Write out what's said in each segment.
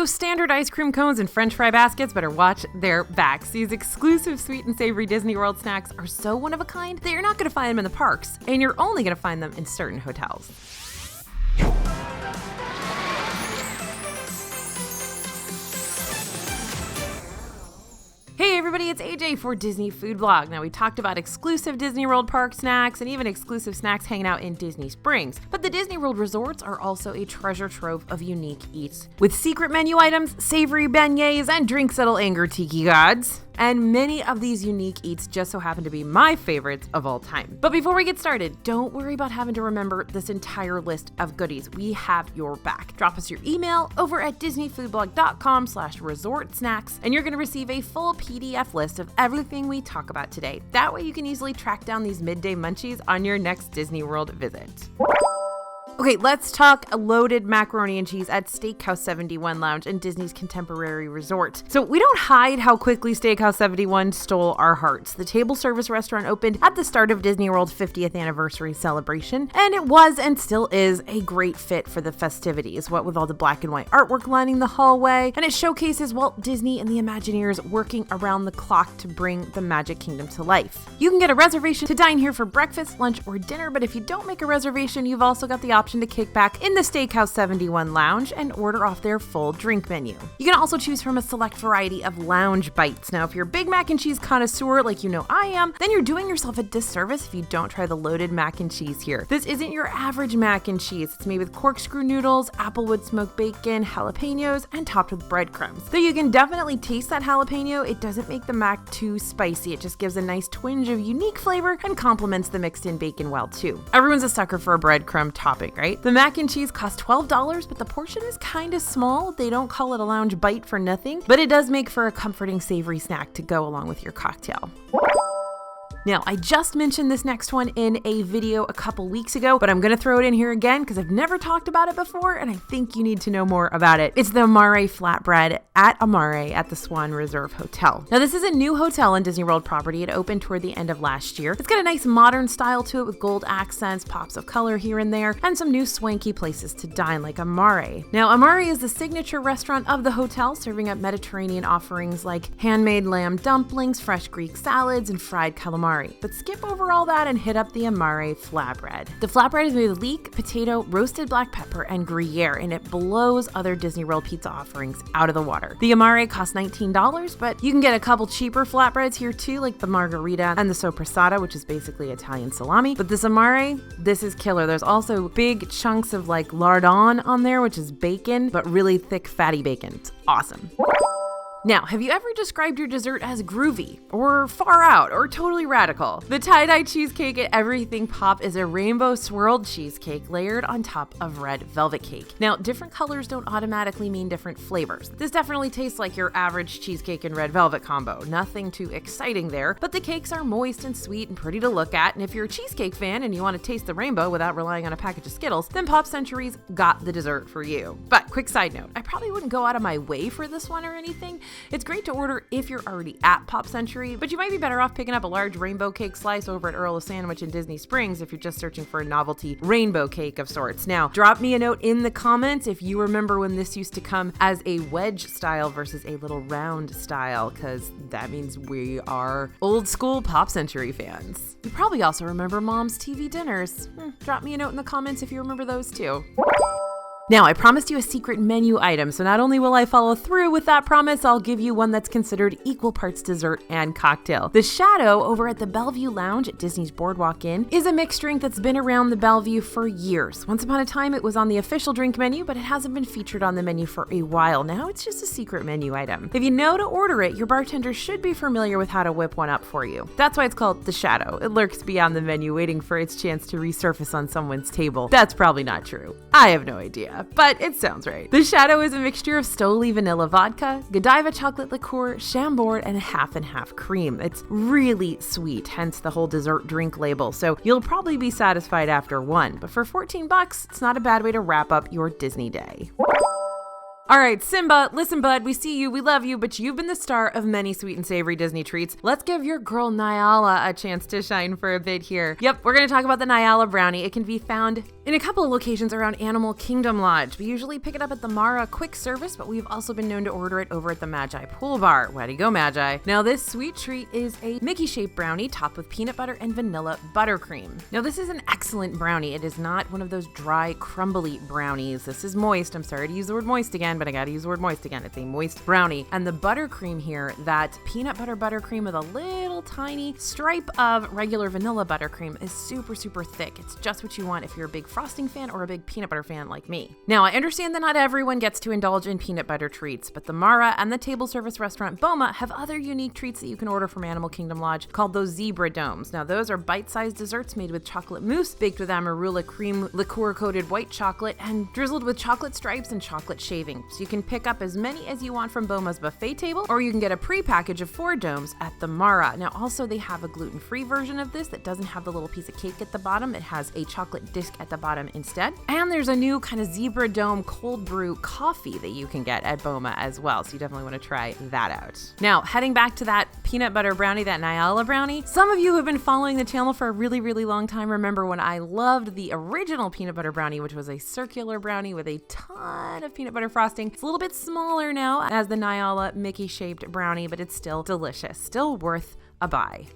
Those standard ice cream cones and french fry baskets better watch their backs. These exclusive sweet and savory Disney World snacks are so one of a kind that you're not going to find them in the parks, and you're only going to find them in certain hotels. Hey everybody, it's AJ for Disney Food Blog. Now, we talked about exclusive Disney World park snacks and even exclusive snacks hanging out in Disney Springs. But the Disney World resorts are also a treasure trove of unique eats, with secret menu items, savory beignets, and drinks that'll anger tiki gods. And many of these unique eats just so happen to be my favorites of all time. But before we get started, don't worry about having to remember this entire list of goodies. We have your back. Drop us your email over at disneyfoodblog.com/resort snacks, and you're going to receive a full PDF list of everything we talk about today. That way you can easily track down these midday munchies on your next Disney World visit. Okay, let's talk loaded macaroni and cheese at Steakhouse 71 Lounge in Disney's Contemporary Resort. So we don't hide how quickly Steakhouse 71 stole our hearts. The table service restaurant opened at the start of Disney World's 50th anniversary celebration, and it was and still is a great fit for the festivities, what with all the black and white artwork lining the hallway, and it showcases Walt Disney and the Imagineers working around the clock to bring the Magic Kingdom to life. You can get a reservation to dine here for breakfast, lunch, or dinner, but if you don't make a reservation, you've also got the option to kick back in the Steakhouse 71 Lounge and order off their full drink menu. You can also choose from a select variety of lounge bites. Now, if you're a big mac and cheese connoisseur like you know I am, then you're doing yourself a disservice if you don't try the loaded mac and cheese here. This isn't your average mac and cheese. It's made with corkscrew noodles, applewood smoked bacon, jalapenos, and topped with breadcrumbs. Though you can definitely taste that jalapeno, it doesn't make the mac too spicy. It just gives a nice twinge of unique flavor and complements the mixed in bacon well too. Everyone's a sucker for a breadcrumb topping, right? The mac and cheese costs $12, but the portion is kind of small. They don't call it a lounge bite for nothing, but it does make for a comforting savory snack to go along with your cocktail. Now, I just mentioned this next one in a video a couple weeks ago, but I'm going to throw it in here again because I've never talked about it before and I think you need to know more about it. It's the Amare flatbread at Amare at the Swan Reserve Hotel. Now, this is a new hotel in Disney World property. It opened toward the end of last year. It's got a nice modern style to it with gold accents, pops of color here and there, and some new swanky places to dine like Amare. Now, Amare is the signature restaurant of the hotel, serving up Mediterranean offerings like handmade lamb dumplings, fresh Greek salads, and fried calamari. But skip over all that and hit up the Amare flatbread. The flatbread is made with leek, potato, roasted black pepper, and Gruyere, and it blows other Disney World pizza offerings out of the water. The Amare costs $19, but you can get a couple cheaper flatbreads here too, like the Margarita and the Sopressata, which is basically Italian salami. But this Amare, this is killer. There's also big chunks of like lardon on there, which is bacon, but really thick, fatty bacon. It's awesome. Now, have you ever described your dessert as groovy, or far out, or totally radical? The Tiedye cheesecake at Everything Pop is a rainbow swirled cheesecake layered on top of red velvet cake. Now, different colors don't automatically mean different flavors. This definitely tastes like your average cheesecake and red velvet combo. Nothing too exciting there, but the cakes are moist and sweet and pretty to look at, and if you're a cheesecake fan and you want to taste the rainbow without relying on a package of Skittles, then Pop Century's got the dessert for you. But quick side note, I probably wouldn't go out of my way for this one or anything. It's great to order if you're already at Pop Century, but you might be better off picking up a large rainbow cake slice over at Earl of Sandwich in Disney Springs if you're just searching for a novelty rainbow cake of sorts. Now, drop me a note in the comments if you remember when this used to come as a wedge style versus a little round style, because that means we are old school Pop Century fans. You probably also remember Mom's TV dinners. Drop me a note in the comments if you remember those too. Now, I promised you a secret menu item, so not only will I follow through with that promise, I'll give you one that's considered equal parts dessert and cocktail. The Shadow over at the Bellevue Lounge at Disney's Boardwalk Inn is a mixed drink that's been around the Bellevue for years. Once upon a time, it was on the official drink menu, but it hasn't been featured on the menu for a while. Now it's just a secret menu item. If you know to order it, your bartender should be familiar with how to whip one up for you. That's why it's called the Shadow. It lurks beyond the menu, waiting for its chance to resurface on someone's table. That's probably not true. I have no idea. But it sounds right. The Shadow is a mixture of Stoli vanilla vodka, Godiva chocolate liqueur, Chambord, and half and half cream. It's really sweet, hence the whole dessert drink label, so you'll probably be satisfied after one. But for $14, it's not a bad way to wrap up your Disney day. All right, Simba, listen, bud, we see you, we love you, but you've been the star of many sweet and savory Disney treats. Let's give your girl Nyla a chance to shine for a bit here. Yep, we're going to talk about the Nyla Brownie. It can be found in a couple of locations around Animal Kingdom Lodge. We usually pick it up at the Mara quick service, but we've also been known to order it over at the Magi Pool Bar. Way to go, Magi. Now, this sweet treat is a Mickey-shaped brownie topped with peanut butter and vanilla buttercream. Now, this is an excellent brownie. It is not one of those dry, crumbly brownies. This is moist. I'm sorry to use the word moist again, but I gotta use the word moist again. It's a moist brownie. And the buttercream here, that peanut butter buttercream with a little tiny stripe of regular vanilla buttercream, is super, super thick. It's just what you want if you're a big frosting fan or a big peanut butter fan like me. Now, I understand that not everyone gets to indulge in peanut butter treats, but the Mara and the table service restaurant Boma have other unique treats that you can order from Animal Kingdom Lodge called those zebra domes. Now, those are bite-sized desserts made with chocolate mousse, baked with amarula cream liqueur-coated white chocolate, and drizzled with chocolate stripes and chocolate shaving. So you can pick up as many as you want from Boma's buffet table, or you can get a pre-package of 4 domes at the Mara. Now, also, they have a gluten-free version of this that doesn't have the little piece of cake at the bottom. It has a chocolate disc at the bottom instead. And there's a new kind of zebra dome cold brew coffee that you can get at Boma as well. So you definitely want to try that out. Now, heading back to that peanut butter brownie, that Nyla Brownie. Some of you who have been following the channel for a really, really long time remember when I loved the original peanut butter brownie, which was a circular brownie with a ton of peanut butter frosting. It's a little bit smaller now as the Nyla Mickey-shaped brownie, but it's still delicious, still worth a buy.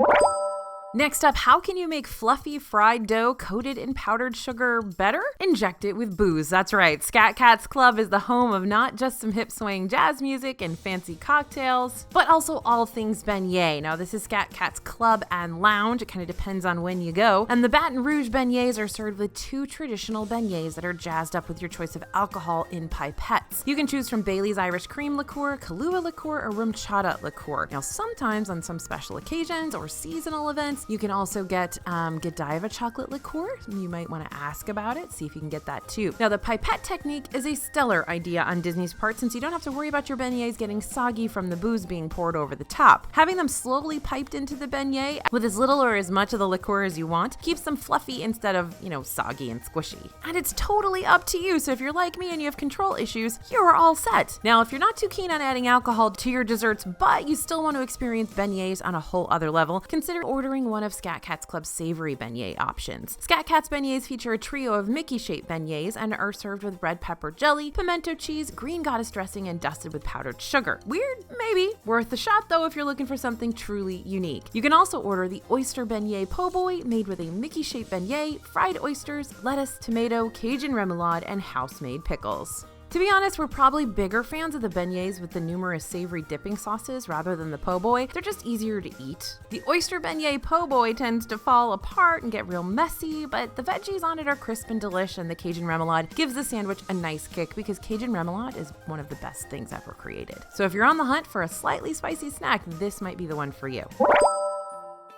Next up, how can you make fluffy fried dough coated in powdered sugar better? Inject it with booze. That's right. Scat Cat's Club is the home of not just some hip swaying jazz music and fancy cocktails, but also all things beignet. Now, this is Scat Cat's Club and Lounge. It kind of depends on when you go. And the Baton Rouge beignets are served with 2 traditional beignets that are jazzed up with your choice of alcohol in pipettes. You can choose from Bailey's Irish Cream Liqueur, Kahlua Liqueur, or Rum Chata Liqueur. Now, sometimes on some special occasions or seasonal events, you can also get Godiva chocolate liqueur. You might want to ask about it, see if you can get that too. Now, the pipette technique is a stellar idea on Disney's part since you don't have to worry about your beignets getting soggy from the booze being poured over the top. Having them slowly piped into the beignet with as little or as much of the liqueur as you want keeps them fluffy instead of, soggy and squishy. And it's totally up to you, so if you're like me and you have control issues, you're all set. Now, if you're not too keen on adding alcohol to your desserts, but you still want to experience beignets on a whole other level, consider ordering one of Scat Cat's Club's savory beignet options. Scat Cat's beignets feature a trio of Mickey-shaped beignets and are served with red pepper jelly, pimento cheese, green goddess dressing, and dusted with powdered sugar. Weird? Maybe. Worth a shot, though, if you're looking for something truly unique. You can also order the oyster beignet po' boy, made with a Mickey-shaped beignet, fried oysters, lettuce, tomato, Cajun remoulade, and house-made pickles. To be honest, we're probably bigger fans of the beignets with the numerous savory dipping sauces rather than the po' boy. They're just easier to eat. The oyster beignet po' boy tends to fall apart and get real messy, but the veggies on it are crisp and delish, and the Cajun remoulade gives the sandwich a nice kick because Cajun remoulade is one of the best things ever created. So if you're on the hunt for a slightly spicy snack, this might be the one for you.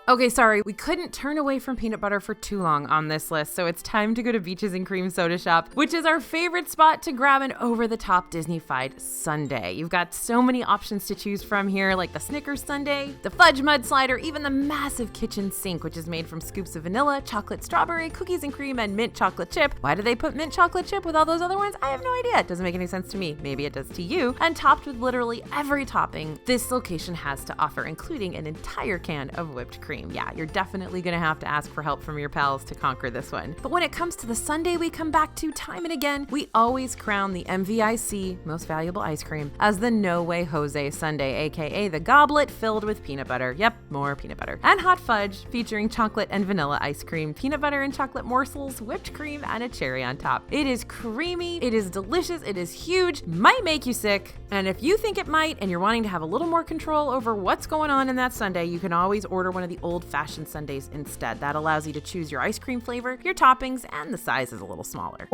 Okay, sorry, we couldn't turn away from peanut butter for too long on this list, so it's time to go to Beaches and Cream Soda Shop, which is our favorite spot to grab an over-the-top Disney-fied sundae. You've got so many options to choose from here, like the Snickers sundae, the Fudge Mud Slider, even the massive kitchen sink, which is made from scoops of vanilla, chocolate strawberry, cookies and cream, and mint chocolate chip. Why do they put mint chocolate chip with all those other ones? I have no idea. It doesn't make any sense to me. Maybe it does to you. And topped with literally every topping this location has to offer, including an entire can of whipped cream. Yeah, you're definitely going to have to ask for help from your pals to conquer this one. But when it comes to the sundae we come back to time and again, we always crown the MVIC, Most Valuable Ice Cream, as the No Way Jose sundae, aka the goblet filled with peanut butter. Yep, more peanut butter. And hot fudge, featuring chocolate and vanilla ice cream, peanut butter and chocolate morsels, whipped cream, and a cherry on top. It is creamy, it is delicious, it is huge, might make you sick. And if you think it might, and you're wanting to have a little more control over what's going on in that sundae, you can always order one of the old-fashioned sundaes instead. That allows you to choose your ice cream flavor, your toppings, and the size is a little smaller.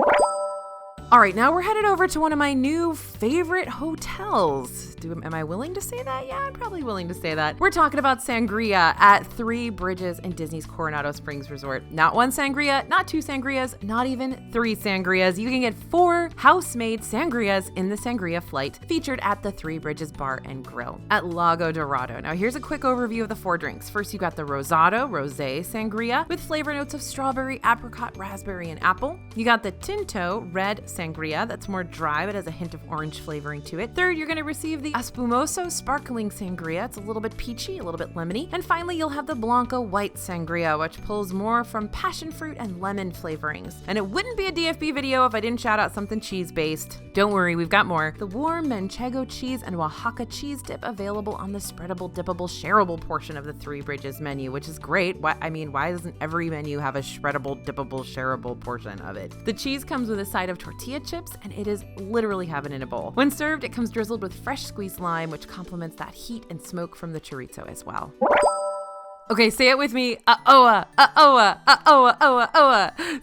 All right, now we're headed over to one of my new favorite hotels. Am I willing to say that? Yeah, I'm probably willing to say that. We're talking about Sangria at 3 Bridges in Disney's Coronado Springs Resort. Not one sangria, not 2 sangrias, not even 3 sangrias. You can get 4 house-made sangrias in the Sangria Flight, featured at the 3 Bridges Bar and Grill at Lago Dorado. Now, here's a quick overview of the 4 drinks. First, you got the Rosado Rosé Sangria with flavor notes of strawberry, apricot, raspberry, and apple. You got the Tinto Red Sangria sangria that's more dry but has a hint of orange flavoring to it. Third, you're going to receive the espumoso sparkling sangria. It's a little bit peachy, a little bit lemony. And finally, you'll have the blanco white sangria, which pulls more from passion fruit and lemon flavorings. And it wouldn't be a DFB video if I didn't shout out something cheese-based. Don't worry, we've got more. The warm manchego cheese and Oaxaca cheese dip available on the spreadable, dippable, shareable portion of the Three Bridges menu, which is great. Why doesn't every menu have a shreddable, dippable, shareable portion of it? The cheese comes with a side of tortilla chips, and it is literally heaven in a bowl. When served, it comes drizzled with fresh squeezed lime, which complements that heat and smoke from the chorizo as well. Okay, say it with me. Oa.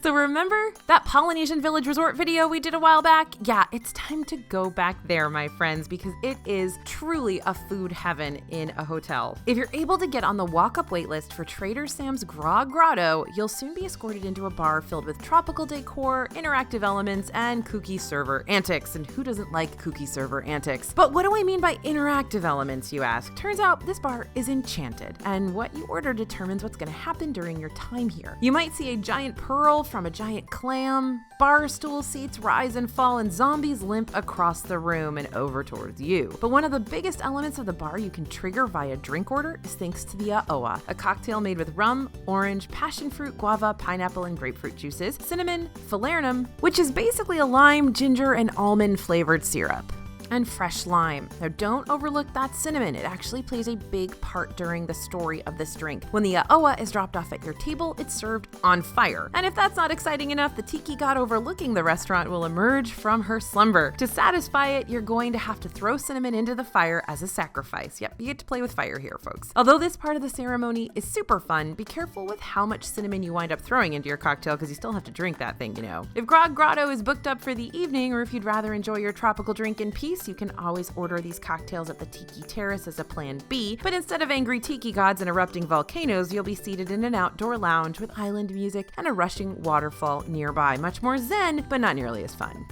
So remember that Polynesian Village Resort video we did a while back? Yeah, it's time to go back there, my friends, because it is truly a food heaven in a hotel. If you're able to get on the walk-up waitlist for Trader Sam's Grog Grotto, you'll soon be escorted into a bar filled with tropical decor, interactive elements, and kooky server antics. And who doesn't like kooky server antics? But what do I mean by interactive elements, you ask? Turns out this bar is enchanted, and what you order determines what's going to happen during your time here. You might see a giant pearl from a giant clam, bar stool seats rise and fall, and zombies limp across the room and over towards you. But one of the biggest elements of the bar you can trigger via drink order is thanks to the Aoa, a cocktail made with rum, orange, passion fruit, guava, pineapple, and grapefruit juices, cinnamon, falernum, which is basically a lime, ginger, and almond flavored syrup, and fresh lime. Now don't overlook that cinnamon. It actually plays a big part during the story of this drink. When the Aoa is dropped off at your table, it's served on fire. And if that's not exciting enough, the tiki god overlooking the restaurant will emerge from her slumber. To satisfy it, you're going to have to throw cinnamon into the fire as a sacrifice. Yep, you get to play with fire here, folks. Although this part of the ceremony is super fun, be careful with how much cinnamon you wind up throwing into your cocktail because you still have to drink that thing, you know. If Grog Grotto is booked up for the evening, or if you'd rather enjoy your tropical drink in peace, you can always order these cocktails at the Tiki Terrace as a plan B, but instead of angry tiki gods and erupting volcanoes, you'll be seated in an outdoor lounge with island music and a rushing waterfall nearby. Much more zen, but not nearly as fun.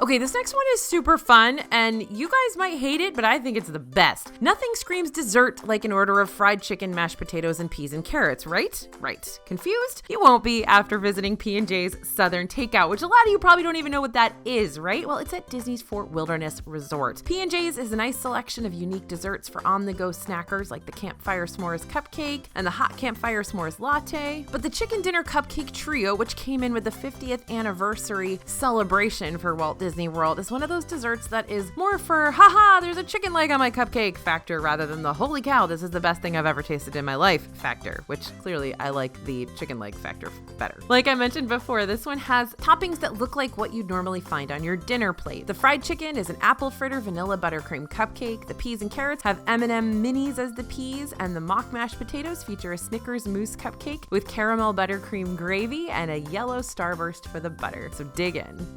Okay, this next one is super fun, and you guys might hate it, but I think it's the best. Nothing screams dessert like an order of fried chicken, mashed potatoes, and peas and carrots, right? Right. Confused? You won't be after visiting P&J's Southern Takeout, which a lot of you probably don't even know what that is, right? Well, it's at Disney's Fort Wilderness Resort. P&J's is a nice selection of unique desserts for on-the-go snackers like the Campfire S'mores Cupcake and the Hot Campfire S'mores Latte. But the Chicken Dinner Cupcake Trio, which came in with the 50th anniversary celebration for Walt Disney World, is one of those desserts that is more for haha, there's a chicken leg on my cupcake factor rather than the holy cow, this is the best thing I've ever tasted in my life factor, which clearly I like the chicken leg factor better. Like I mentioned before, this one has toppings that look like what you'd normally find on your dinner plate. The fried chicken is an apple fritter vanilla buttercream cupcake. The peas and carrots have M&M minis as the peas, and the mock mashed potatoes feature a Snickers mousse cupcake with caramel buttercream gravy and a yellow starburst for the butter. So dig in.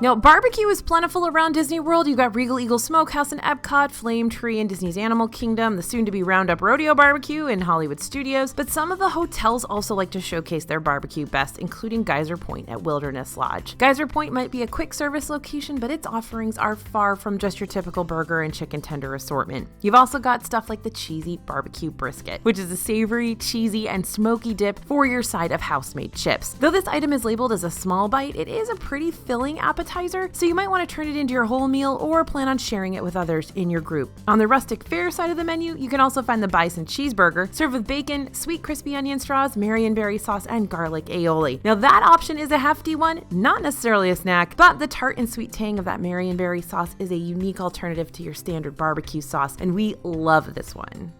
Now, barbecue is plentiful around Disney World. You've got Regal Eagle Smokehouse in Epcot, Flame Tree in Disney's Animal Kingdom, the soon-to-be Roundup Rodeo Barbecue in Hollywood Studios, but some of the hotels also like to showcase their barbecue best, including Geyser Point at Wilderness Lodge. Geyser Point might be a quick service location, but its offerings are far from just your typical burger and chicken tender assortment. You've also got stuff like the cheesy barbecue brisket, which is a savory, cheesy, and smoky dip for your side of house-made chips. Though this item is labeled as a small bite, it is a pretty filling appetizer, so you might want to turn it into your whole meal or plan on sharing it with others in your group. On the rustic fare side of the menu, you can also find the bison cheeseburger, served with bacon, sweet crispy onion straws, Marionberry sauce, and garlic aioli. Now that option is a hefty one, not necessarily a snack, but the tart and sweet tang of that Marionberry sauce is a unique alternative to your standard barbecue sauce, and we love this one.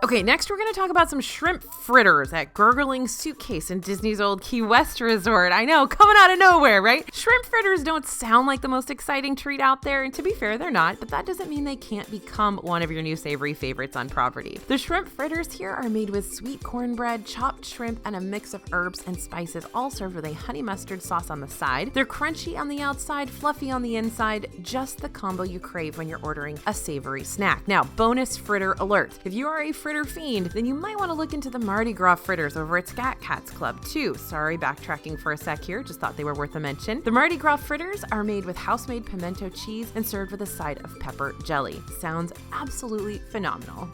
Okay, next we're going to talk about some shrimp fritters at Gurgling Suitcase in Disney's Old Key West Resort. I know, coming out of nowhere, right? Shrimp fritters don't sound like the most exciting treat out there, and to be fair, they're not, but that doesn't mean they can't become one of your new savory favorites on property. The shrimp fritters here are made with sweet cornbread, chopped shrimp, and a mix of herbs and spices, all served with a honey mustard sauce on the side. They're crunchy on the outside, fluffy on the inside, just the combo you crave when you're ordering a savory snack. Now, bonus fritter alert. If you are a fritter fiend, then you might want to look into the Mardi Gras fritters over at Scat Cats Club too. Sorry, backtracking for a sec here, just thought they were worth a mention. The Mardi Gras fritters are made with house-made pimento cheese and served with a side of pepper jelly. Sounds absolutely phenomenal.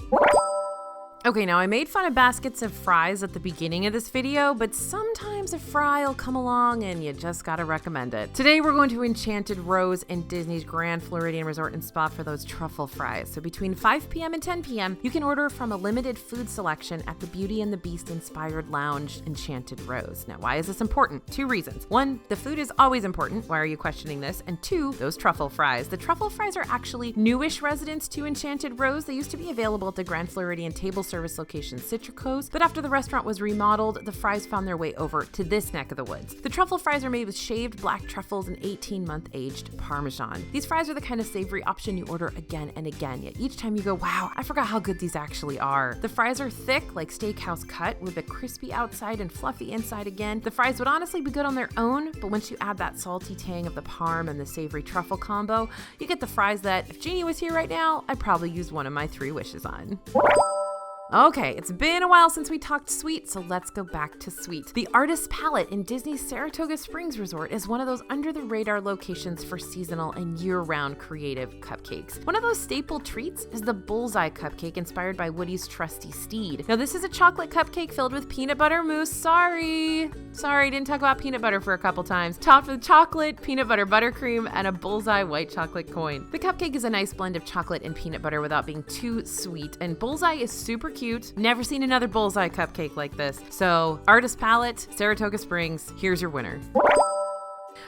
Okay, now I made fun of baskets of fries at the beginning of this video, but sometimes sometimes a fry will come along and you just gotta recommend it. Today we're going to Enchanted Rose in Disney's Grand Floridian Resort and Spa for those truffle fries. So between 5 p.m. and 10 p.m., you can order from a limited food selection at the Beauty and the Beast inspired lounge Enchanted Rose. Now, why is this important? 2 reasons. 1, the food is always important. Why are you questioning this? And 2, those truffle fries. The truffle fries are actually newish residents to Enchanted Rose. They used to be available at the Grand Floridian table service location Citrico's, but after the restaurant was remodeled, the fries found their way over to this neck of the woods. The truffle fries are made with shaved black truffles and 18-month aged Parmesan. These fries are the kind of savory option you order again and again, yet each time you go, wow, I forgot how good these actually are. The fries are thick, like steakhouse cut, with a crispy outside and fluffy inside again. The fries would honestly be good on their own, but once you add that salty tang of the parm and the savory truffle combo, you get the fries that, if Jeannie was here right now, I'd probably use one of my 3 wishes on. Okay, it's been a while since we talked sweet, so let's go back to sweet. The Artist's Palette in Disney's Saratoga Springs Resort is one of those under-the-radar locations for seasonal and year-round creative cupcakes. One of those staple treats is the Bullseye Cupcake inspired by Woody's trusty steed. Now, this is a chocolate cupcake filled with peanut butter mousse. Sorry, didn't talk about peanut butter for a couple times. Topped with chocolate, peanut butter buttercream, and a Bullseye white chocolate coin. The cupcake is a nice blend of chocolate and peanut butter without being too sweet, and Bullseye is super cute. Never seen another Bullseye cupcake like this. So, Artist Palette, Saratoga Springs, here's your winner.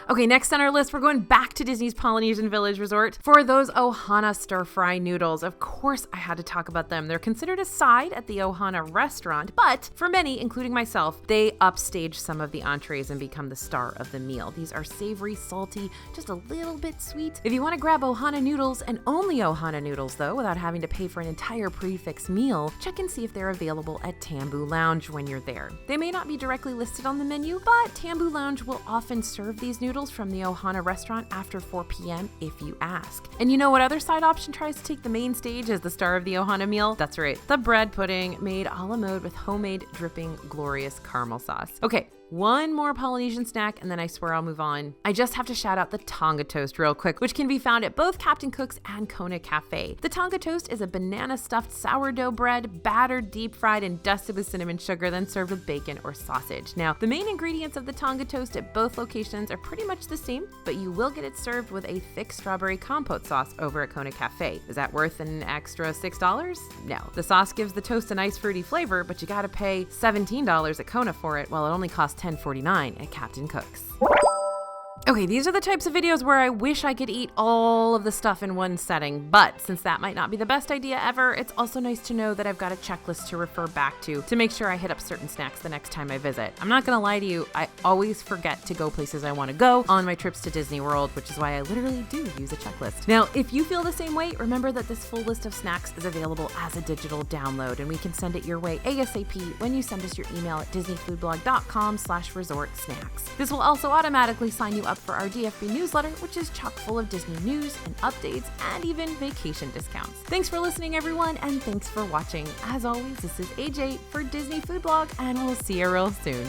Okay, next on our list, we're going back to Disney's Polynesian Village Resort for those Ohana stir-fry noodles. Of course, I had to talk about them. They're considered a side at the Ohana restaurant, but for many, including myself, they upstage some of the entrees and become the star of the meal. These are savory, salty, just a little bit sweet. If you want to grab Ohana noodles, and only Ohana noodles though, without having to pay for an entire prefix meal, check and see if they're available at Tambu Lounge when you're there. They may not be directly listed on the menu, but Tambu Lounge will often serve these noodles from the Ohana restaurant after 4 p.m. if you ask. And you know what other side option tries to take the main stage as the star of the Ohana meal? That's right, the bread pudding made a la mode with homemade dripping glorious caramel sauce. Okay, one more Polynesian snack and then I swear I'll move on. I just have to shout out the Tonga Toast real quick, which can be found at both Captain Cook's and Kona Cafe. The Tonga Toast is a banana-stuffed sourdough bread, battered, deep-fried, and dusted with cinnamon sugar, then served with bacon or sausage. Now, the main ingredients of the Tonga Toast at both locations are pretty much the same, but you will get it served with a thick strawberry compote sauce over at Kona Cafe. Is that worth an extra $6? No. The sauce gives the toast a nice fruity flavor, but you gotta pay $17 at Kona for it, while it only costs $10.49 at Captain Cook's. Okay, these are the types of videos where I wish I could eat all of the stuff in one setting, but since that might not be the best idea ever, it's also nice to know that I've got a checklist to refer back to make sure I hit up certain snacks the next time I visit. I'm not gonna lie to you, I always forget to go places I want to go on my trips to Disney World, which is why I literally do use a checklist. Now, if you feel the same way, remember that this full list of snacks is available as a digital download, and we can send it your way ASAP when you send us your email at disneyfoodblog.com/resortsnacks. This will also automatically sign you up for our DFB newsletter, which is chock full of Disney news and updates and even vacation discounts. Thanks for listening, everyone, and thanks for watching. As always, this is AJ for Disney Food Blog, and we'll see you real soon.